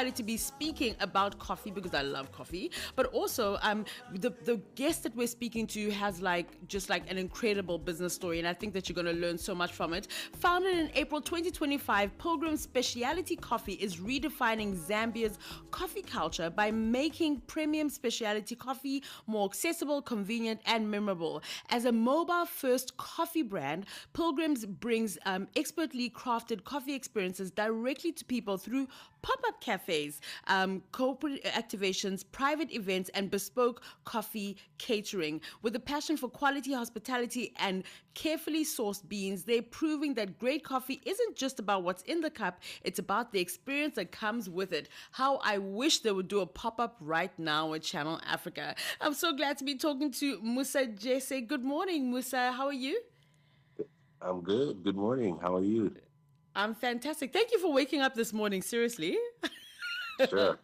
To be speaking about coffee because I love coffee, but also the guest that we're speaking to has like an incredible business story, and I think that you're going to learn so much from it. Founded in April 2025, Pilgrims Specialty Coffee is redefining Zambia's coffee culture by making premium specialty coffee more accessible, convenient, and memorable. As a mobile-first coffee brand, Pilgrims brings expertly crafted coffee experiences directly to people through pop-up cafes, corporate activations, private events, and bespoke coffee catering. With a passion for quality hospitality and carefully sourced beans, they're proving that great coffee isn't just about what's in the cup, it's about the experience that comes with it. How I wish they would do a pop-up right now at Channel Africa. I'm so glad to be talking to Musa Jesse. Good morning, Musa. How are you? I'm good. Good morning. How are you? I'm fantastic. Thank you for waking up this morning. Seriously. Sure.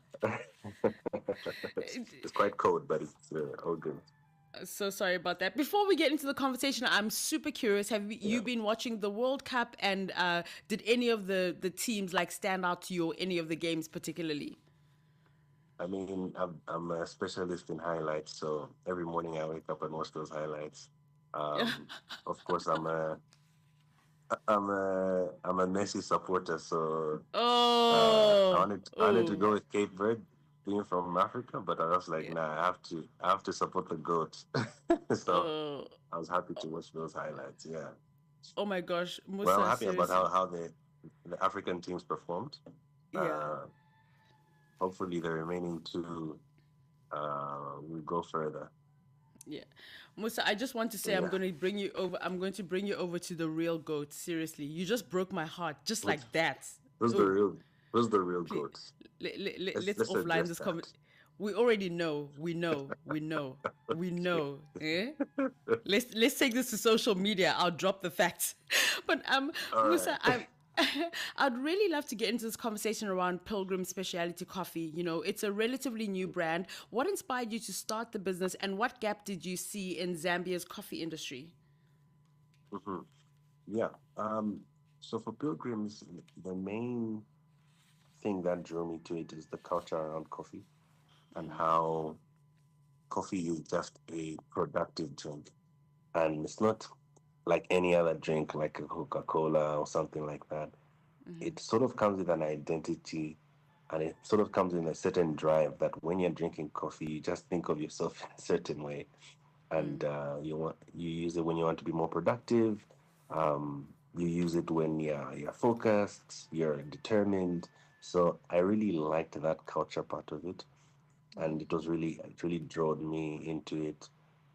It's quite cold, but it's all good. So sorry about that. Before we get into the conversation, I'm super curious. Have you Yeah. been watching the World Cup, and did any of the teams like stand out to you, or any of the games particularly? I mean, I'm a specialist in highlights, so every morning I wake up and watch those highlights. Of course, I'm a Messi supporter, so Oh, I wanted to oh, go with Cape Verde, being from Africa, but I was like, yeah. nah, I have to support the goat. So Oh, I was happy to watch those highlights. Yeah. oh my gosh, Well, I'm Musa, happy about how seriously. how the African teams performed. Yeah. Uh, Hopefully, the remaining two will go further. Yeah. Musa, I just want to say I'm Yeah, going to bring you over. I'm going to bring you over to the real goat. Seriously. You just broke my heart just who's, like that. who's the Oh, real who's the real please. goat? Let's Let's let's offline address this that. We already know. We know. Eh? Let's take this to social media. I'll drop the facts. But All Musa, right. I'd really love to get into this conversation around Pilgrim Specialty Coffee. You know, it's a relatively new brand. What inspired you to start the business, and what gap did you see in Zambia's coffee industry? hmm Yeah. So for pilgrims, the main thing that drew me to it is the culture around coffee and how coffee is just a productive drink, and it's not like any other drink, like a Coca-Cola or something like that. It sort of comes with an identity, and it sort of comes in a certain drive that when you're drinking coffee, you just think of yourself in a certain way, and you use it when you want to be more productive. You use it when you're focused, you're determined. So I really liked that culture part of it, and it really drew me into it.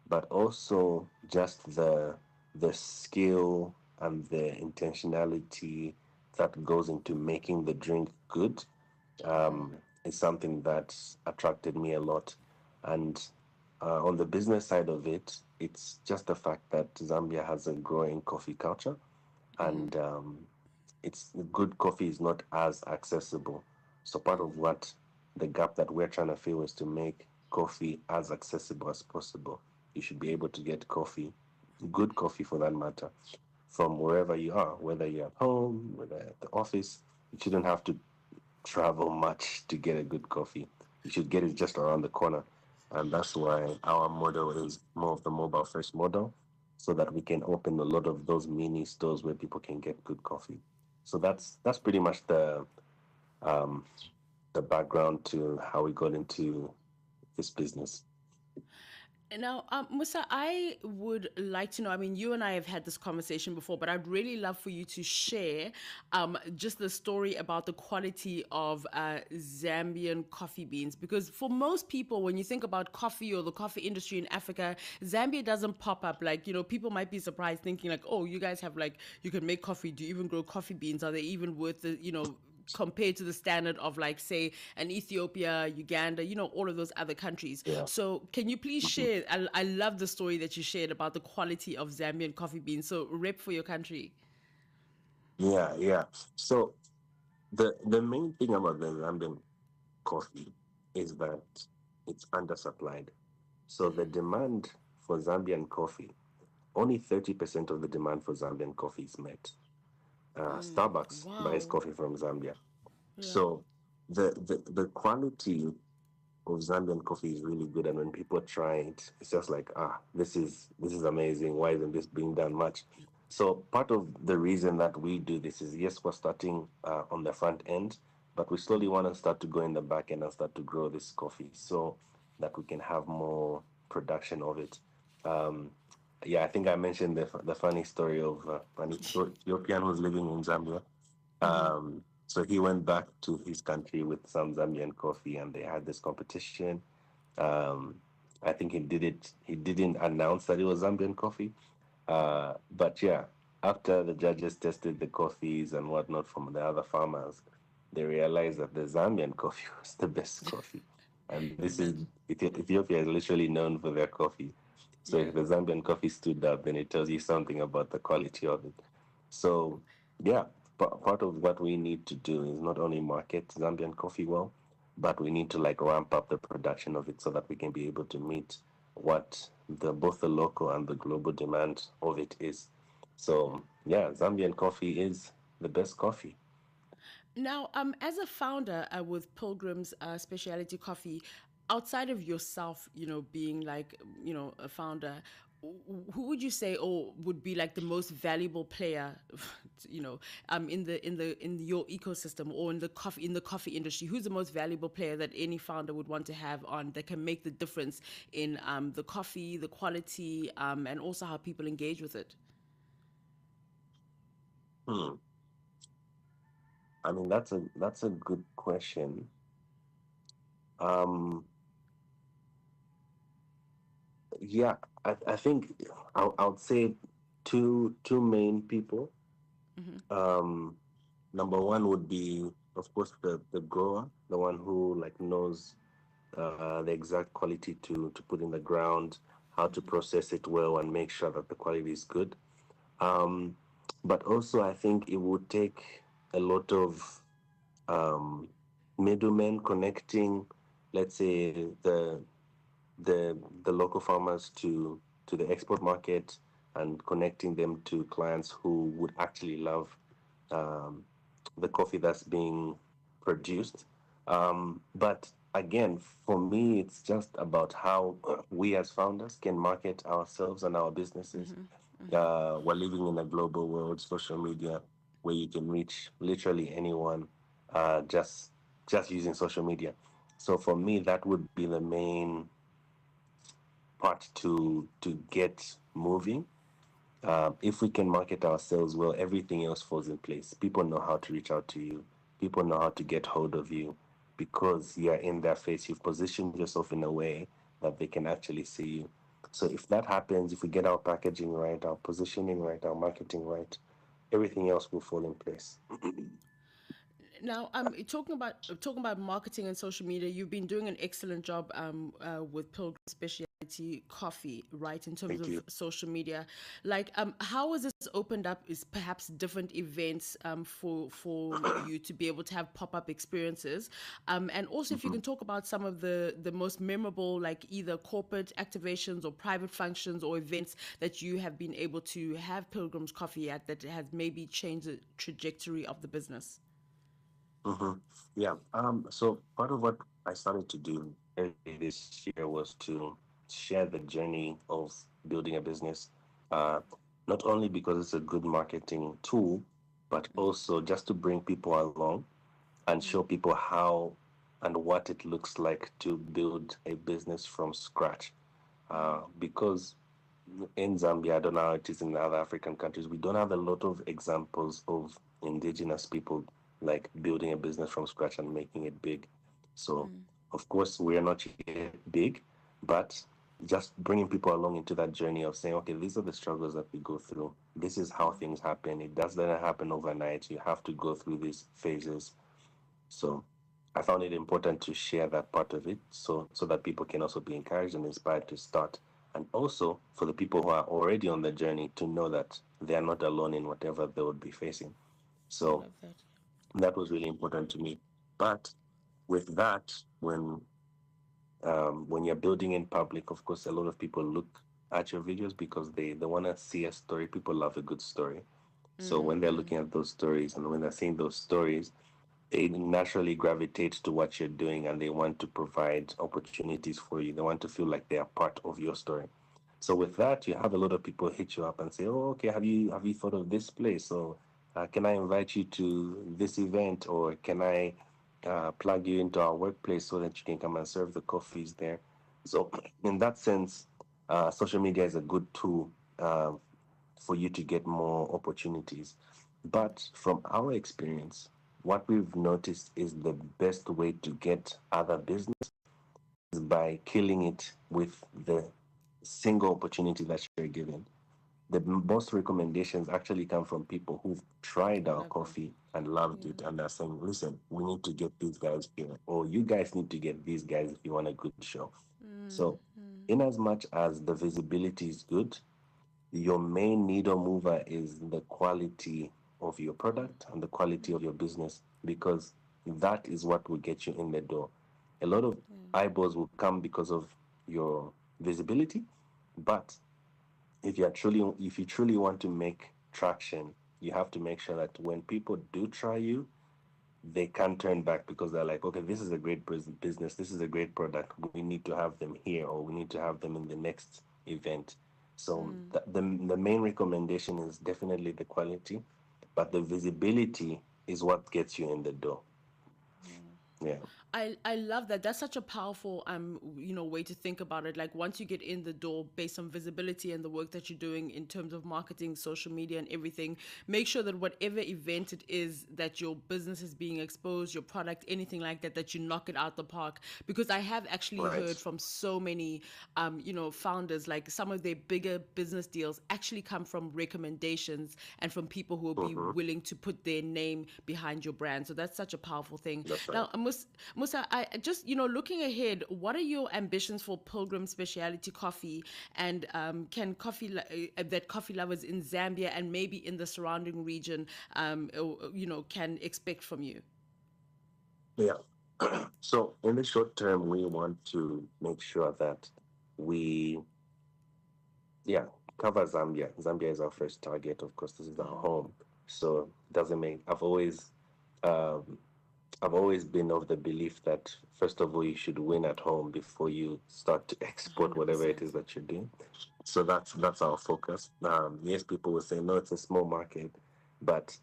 But also just the skill and the intentionality that goes into making the drink good is something that attracted me a lot. And on the business side of it, it's just the fact that Zambia has a growing coffee culture, and it's good coffee is not as accessible. So part of what the gap that we're trying to fill is to make coffee as accessible as possible. You should be able to get coffee, good coffee for that matter, from wherever you are, whether you're at home, whether at the office. You shouldn't have to travel much to get a good coffee. You should get it just around the corner. And that's why our model is more of the mobile first model, so that we can open a lot of those mini stores where people can get good coffee. So that's pretty much um, the background to how we got into this business. Now, Musa, I would like to know. I mean, you and I have had this conversation before, but I'd really love for you to share just the story about the quality of Zambian coffee beans. Because for most people, when you think about coffee or the coffee industry in Africa, Zambia doesn't pop up. Like, you know, people might be surprised thinking, like, oh, you guys have, like, you can make coffee. Do you even grow coffee beans? Are they even worth the, compared to the standard of, like, say, an Ethiopia, Uganda, all of those other countries. Yeah. So can you please Mhm. share? I love the story that you shared about the quality of Zambian coffee beans. So rep for your country. Yeah, yeah. So the main thing about the Zambian coffee is that it's undersupplied. So the demand for Zambian coffee, only 30% of the demand for Zambian coffee is met. Starbucks buys Wow. coffee from Zambia. Yeah. So the quality of Zambian coffee is really good, and when people try it, it's just like, this is amazing. Why isn't this being done much? So part of the reason that we do this is, yes, we're starting on the front end, but we slowly want to start to go in the back end and start to grow this coffee so that we can have more production of it. Um, yeah, I think I mentioned the funny story of an Ethiopian who's living in Zambia. So he went back to his country with some Zambian coffee, and they had this competition. Um, I think he did it. He didn't announce that it was Zambian coffee, but yeah, after the judges tested the coffees and whatnot from the other farmers, they realized that the Zambian coffee was the best coffee. And this is Imagine. Ethiopia is literally known for their coffee. So Yeah. if the Zambian coffee stood up, then it tells you something about the quality of it. So yeah, part of what we need to do is not only market Zambian coffee well, but we need to like ramp up the production of it so that we can be able to meet what the both the local and the global demand of it is. So yeah, Zambian coffee is the best coffee. Now, as a founder with Pilgrims Specialty Coffee, outside of yourself, being like, a founder, who would you say or would be like the most valuable player, in your ecosystem or in the coffee industry? Who's the most valuable player that any founder would want to have on that can make the difference in the coffee, the quality, and also how people engage with it? Hmm. I mean, that's a good question. Um, yeah, I think I would say two main people. Um, Number one would be, of course, the grower, the one who like knows the exact quality to put in the ground, how to process it well, and make sure that the quality is good. Um, but also, I think it would take a lot of um, middlemen connecting, let's say, the local farmers to the export market and connecting them to clients who would actually love um, the coffee that's being produced. But again, for me, it's just about how we as founders can market ourselves and our businesses. We're living in a global world, social media, where you can reach literally anyone just using social media. So for me, that would be the main part to get moving. If we can market ourselves well, everything else falls in place. People know how to reach out to you. People know how to get hold of you because you're in their face. You've positioned yourself in a way that they can actually see you. So if that happens, if we get our packaging right, our positioning right, our marketing right, everything else will fall in place. Now, talking about marketing and social media, you've been doing an excellent job with Pilgrim Specialty Coffee, right? In terms Thank of you. social media, like, how has this opened up? Is perhaps different events for you to be able to have pop up experiences, and also if you Mhm. can talk about some of the most memorable, like either corporate activations or private functions or events that you have been able to have Pilgrim's Coffee at that has maybe changed the trajectory of the business. hmm Yeah. So part of what I started to do early this year was to share the journey of building a business. Uh, Not only because it's a good marketing tool, but also just to bring people along and show people how and what it looks like to build a business from scratch. Because in Zambia, I don't know how it is in the other African countries, we don't have a lot of examples of indigenous people like building a business from scratch and making it big. So, of course, we are not yet big, but just bringing people along into that journey of saying, okay, these are the struggles that we go through. This is how things happen. It doesn't happen overnight. You have to go through these phases. So I found it important to share that part of it so that people can also be encouraged and inspired to start. And also for the people who are already on the journey to know that they are not alone in whatever they would be facing. I So love that. that was really important to me. But with that, when you're building in public, of course, a lot of people look at your videos because they want to see a story. People love a good story. So when they're looking at those stories and when they're seeing those stories, they naturally gravitate to what you're doing and they want to provide opportunities for you. They want to feel like they are part of your story. So with that, you have a lot of people hit you up and say, "Oh, okay, have you thought of this place? So can I invite you to this event, or can I plug you into our workplace so that you can come and serve the coffees there?" So in that sense, social media is a good tool for you to get more opportunities. But from our experience, what we've noticed is the best way to get other business is by killing it with the single opportunity that you're given. The most recommendations actually come from people who've tried our Love that. coffee and loved Yeah. it, and they're saying, "Listen, we need to get these guys here, or you guys need to get these guys if you want a good show." So, in as much as the visibility is good, your main needle mover is the quality of your product and the quality of your business, because that is what will get you in the door. A lot of eyeballs will come because of your visibility, but if you truly want to make traction, you have to make sure that when people do try you, they can't turn back, because they're like, okay, this is a great business, this is a great product, we need to have them here, or we need to have them in the next event. So the main recommendation is definitely the quality, but the visibility is what gets you in the door. Yeah. I love that. That's such a powerful way to think about it. Like once you get in the door based on visibility and the work that you're doing in terms of marketing, social media and everything, make sure that whatever event it is that your business is being exposed, your product, anything like that, that you knock it out the park. Because I have actually Right. heard from so many founders, like some of their bigger business deals actually come from recommendations and from people who will be Mm-hmm. willing to put their name behind your brand. So that's such a powerful thing. That's right. Now, Musa, I just, looking ahead, what are your ambitions for Pilgrim Specialty Coffee, and can that coffee lovers in Zambia and maybe in the surrounding region, can expect from you? Yeah. So in the short term, we want to make sure that we, yeah, cover Zambia. Zambia is our first target. Of course, this is our home. So it doesn't make, um, I've always been of the belief that first of all, you should win at home before you start to export whatever it 100%. is that you're doing. So that's our focus. Yes, people will say, no, it's a small market, but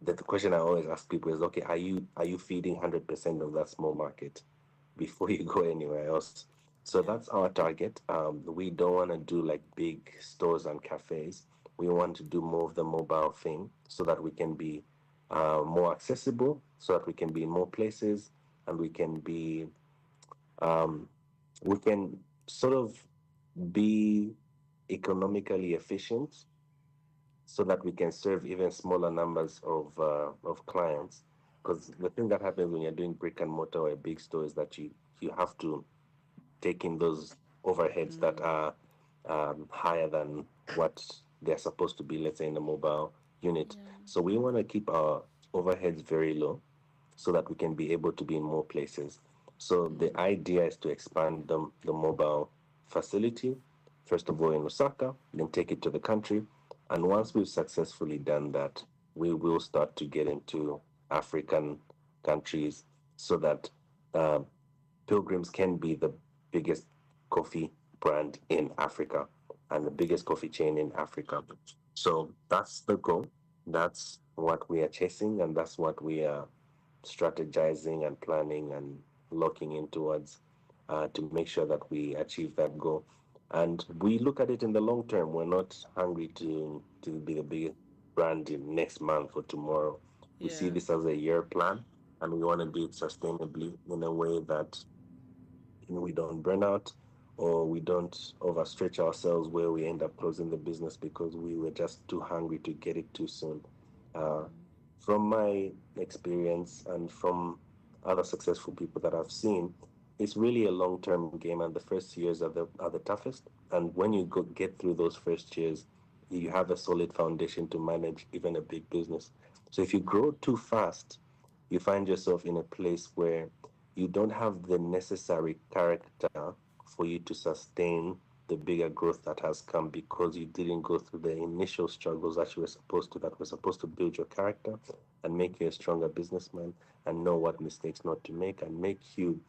the question I always ask people is, okay, are you feeding 100% of that small market before you go anywhere else? So Yeah. that's our target. We don't want to do like big stores and cafes. We want to do more of the mobile thing so that we can be more accessible, so that we can be in more places, and um, we can sort of be economically efficient so that we can serve even smaller numbers of clients. Because the thing that happens when you're doing brick and mortar or a big store is that you have to take in those overheads that are higher than what they're supposed to be, let's say in a mobile unit. So we want to keep our overheads very low so that we can be able to be in more places. So the idea is to expand the mobile facility, first of all in Osaka, then take it to the country. And once we've successfully done that, we will start to get into African countries so that uh, Pilgrims can be the biggest coffee brand in Africa and the biggest coffee chain in Africa. So that's the goal. That's what we are chasing, and that's what we are strategizing and planning and looking in towards to make sure that we achieve that goal. And we look at it in the long term. We're not hungry to be the biggest brand in next month or tomorrow. We see Yeah. this as a year plan, and we want to do it sustainably in a way that we don't burn out or we don't overstretch ourselves where we end up closing the business because we were just too hungry to get it too soon. Uh, from my experience and from other successful people that I've seen, it's really a long-term game, and the first years are the toughest. And when you get through those first years, you have a solid foundation to manage even a big business. So if you grow too fast, you find yourself in a place where you don't have the necessary character for you to sustain the bigger growth that has come because you didn't go through the initial struggles that you were supposed to, that were supposed to build your character and make you a stronger businessman and know what mistakes not to make and make you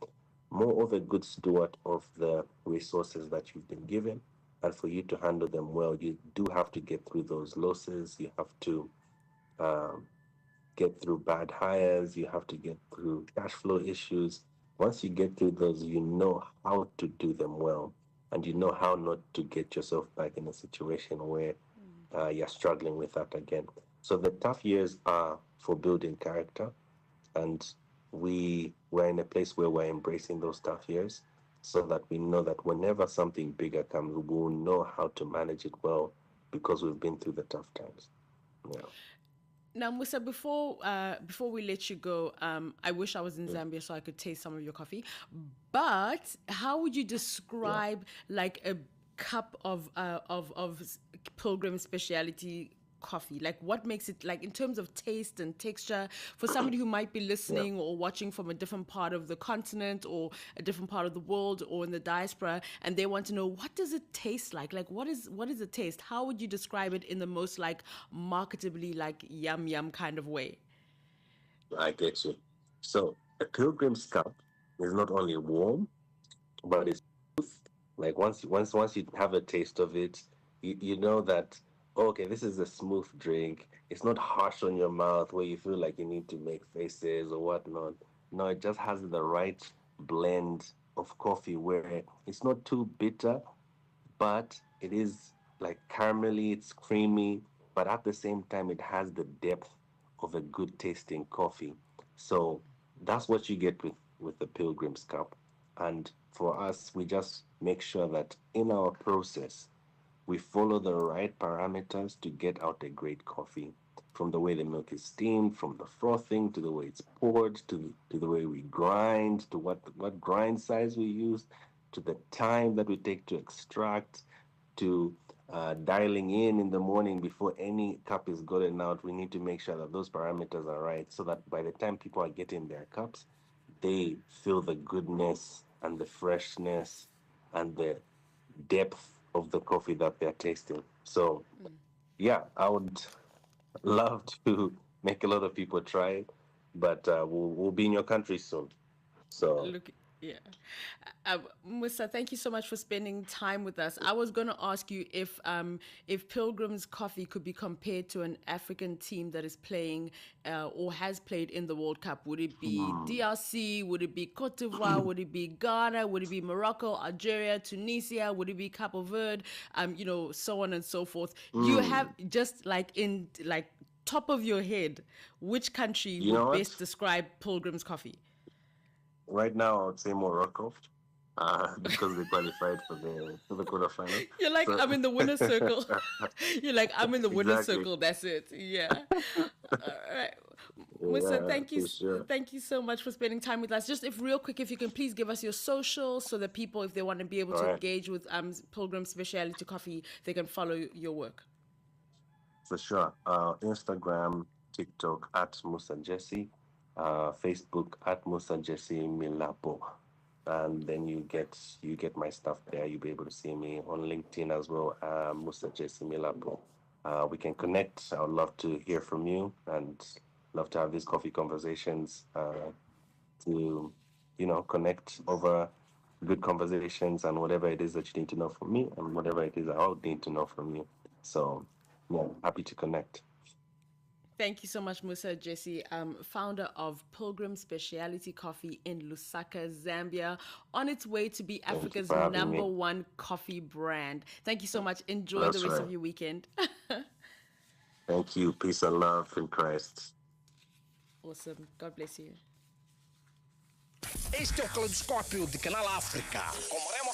more of a good steward of the resources that you've been given. And for you to handle them well, you do have to get through those losses. You have to um, get through bad hires. You have to get through cash flow issues. Once you get through those, you know how to do them well, and you know how not to get yourself back in a situation where you're struggling with that again. So the tough years are for building character, and we're in a place where we're embracing those tough years so that we know that whenever something bigger comes, we will know how to manage it well because we've been through the tough times. Yeah. Now, Musa, before we let you go, I wish I was in Zambia so I could taste some of your coffee. But how would you Yeah. describe like a cup of Pilgrim Specialty coffee? Like, what makes it, like, in terms of taste and texture, for somebody who might be Yeah. listening or watching from a different part of the continent or a different part of the world or in the diaspora, and they want to know, what does it taste like? Like, what is the taste? How would you describe it in the most like marketably, like, yum yum kind of way? I get you. So a pilgrim's cup is not only warm, but it's like once you have a taste of it, you know that okay, this is a smooth drink. It's not harsh on your mouth where you feel like you need to make faces or whatnot. No, it just has the right blend of coffee where it's not too bitter, but it is like caramelly, it's creamy, but at the same time, it has the depth of a good tasting coffee. So that's what you get with the Pilgrim's Cup. And for us, we just make sure that in our process, we follow the right parameters to get out a great coffee. From the way the milk is steamed, from the frothing to the way it's poured, to the way we grind, to what grind size we use, to the time that we take to extract, to dialing in the morning before any cup is gotten out. We need to make sure that those parameters are right so that by the time people are getting their cups, they feel the goodness and the freshness and the depth of the coffee that they're tasting. So, yeah, I would love to make a lot of people try it, but we'll be in your country soon. So, Look, yeah. Musa, thank you so much for spending time with us. I was going to ask you if Pilgrim's Coffee could be compared to an African team that is playing or has played in the World Cup. Would it be hmm, DRC? Would it be Cote d'Ivoire? Would it be Ghana? Would it be Morocco, Algeria, Tunisia? Would it be Cape Verde? So on and so forth. You have mm, just like in like top of your head, which country you know would what? best describe Pilgrim's Coffee? Right now, I would say Morocco because they qualified for the quarterfinal. You're like, So, I'm in the winner's circle. You're like, I'm in the winner's exactly. circle. That's it. Yeah. All right. Musa, Yeah, for sure. thank you so much for spending time with us. Just if real quick, if you can please give us your social so that people, if they want to be able All to right, engage with Pilgrim Specialty Coffee, they can follow your work. for sure. Instagram, TikTok at Musa Jesse, Facebook at Musa Jesse Milapo, and then you get my stuff there. You'll be able to see me on LinkedIn as well, Musa Jesse Milapo. We can connect. I would love to hear from you and love to have these coffee conversations to, connect over good conversations and whatever it is that you need to know from me and whatever it is I would need to know from you. So, yeah, happy to connect. Thank you so much, Musa Jesse, founder of Pilgrim Specialty Coffee in Lusaka, Zambia, on its way to be Thank you Africa's for having number me. one coffee brand. Thank you so much. Enjoy the That's rest right. of your weekend. Thank you. Peace and love in Christ. Awesome. God bless you. Este é o Caleidoscópio de Canal África. Com Remo